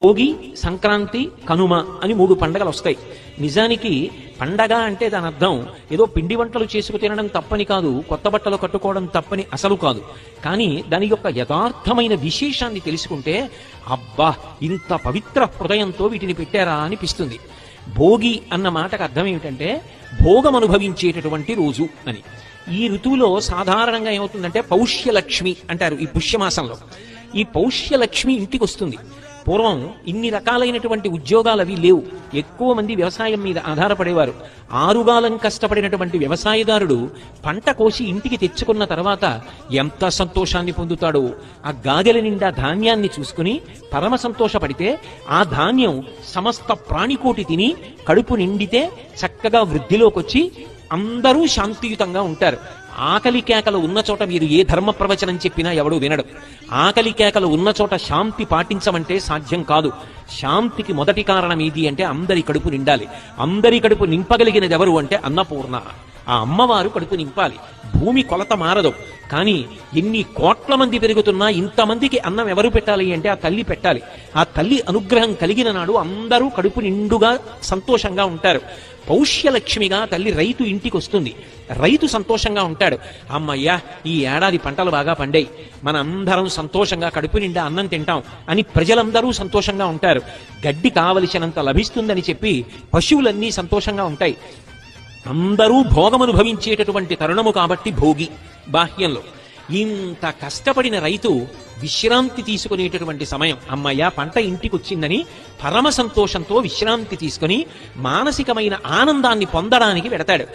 భోగి, సంక్రాంతి, కనుమ అని 3 పండగలు వస్తాయి. నిజానికి పండగ అంటే దాని అర్థం ఏదో పిండి వంటలు చేసుకు తినడం తప్పని కాదు, కొత్త బట్టలు కట్టుకోవడం తప్పని అసలు కాదు. కానీ దాని యొక్క యథార్థమైన విశేషాన్ని తెలుసుకుంటే అబ్బా, ఇంత పవిత్ర హృదయంతో వీటిని పెట్టారా అనిపిస్తుంది. భోగి అన్న మాటకు అర్థం ఏమిటంటే భోగం అనుభవించేటటువంటి రోజు అని. ఈ ఋతువులో సాధారణంగా ఏమవుతుందంటే పౌష్యలక్ష్మి అంటారు. ఈ పుష్యమాసంలో ఈ పౌష్యలక్ష్మి ఇంటికి వస్తుంది. పూర్వం ఇన్ని రకాలైనటువంటి ఉద్యోగాలు అవి లేవు. ఎక్కువ మంది వ్యవసాయం మీద ఆధారపడేవారు. ఆరుగాలం కష్టపడినటువంటి వ్యవసాయదారుడు పంట కోసి ఇంటికి తెచ్చుకున్న తర్వాత ఎంత సంతోషాన్ని పొందుతాడో. ఆ గాదెల నిండా ధాన్యాన్ని చూసుకుని పరమ సంతోషపడితే ఆ ధాన్యం సమస్త ప్రాణికోటి తిని కడుపు నిండితే చక్కగా వృద్ధిలోకి వచ్చి అందరూ శాంతియుతంగా ఉంటారు. ఆకలి కేకలు ఉన్న చోట మీరు ఏ ధర్మ ప్రవచనం చెప్పినా ఎవడూ వినడు. ఆకలి కేకలు ఉన్న చోట శాంతి పాటించమంటే సాధ్యం కాదు. శాంతికి మొదటి కారణం ఏది అంటే అందరి కడుపు నిండాలి. అందరి కడుపు నింపగలిగినది ఎవరు అంటే అన్నపూర్ణ. ఆ అమ్మవారు కడుపు నింపాలి. భూమి కొలత మారదు. కానీ ఎన్ని కోట్ల మంది పెరుగుతున్నా ఇంతమందికి అన్నం ఎవరు పెట్టాలి అంటే ఆ తల్లి పెట్టాలి. ఆ తల్లి అనుగ్రహం కలిగిన నాడు అందరూ కడుపు నిండుగా సంతోషంగా ఉంటారు. పౌష్యలక్ష్మిగా తల్లి రైతు ఇంటికి వస్తుంది. రైతు సంతోషంగా ఉంటాడు. అమ్మయ్యా, ఈ ఏడాది పంటలు బాగా పండాయి, మన అందరం సంతోషంగా కడుపు నిండా అన్నం తింటాం అని ప్రజలందరూ సంతోషంగా ఉంటారు. గడ్డి కావలసినంత లభిస్తుందని చెప్పి పశువులన్నీ సంతోషంగా ఉంటాయి. అందరూ భోగమనుభవించేటటువంటి తరుణము కాబట్టి భోగి. బాహ్యంలో ఇంత కష్టపడిన రైతు విశ్రాంతి తీసుకునేటటువంటి సమయం. అమ్మయ్య, పంట ఇంటికి వచ్చిందని పరమ సంతోషంతో విశ్రాంతి తీసుకుని మానసికమైన ఆనందాన్ని పొందడానికి వెడతాడు.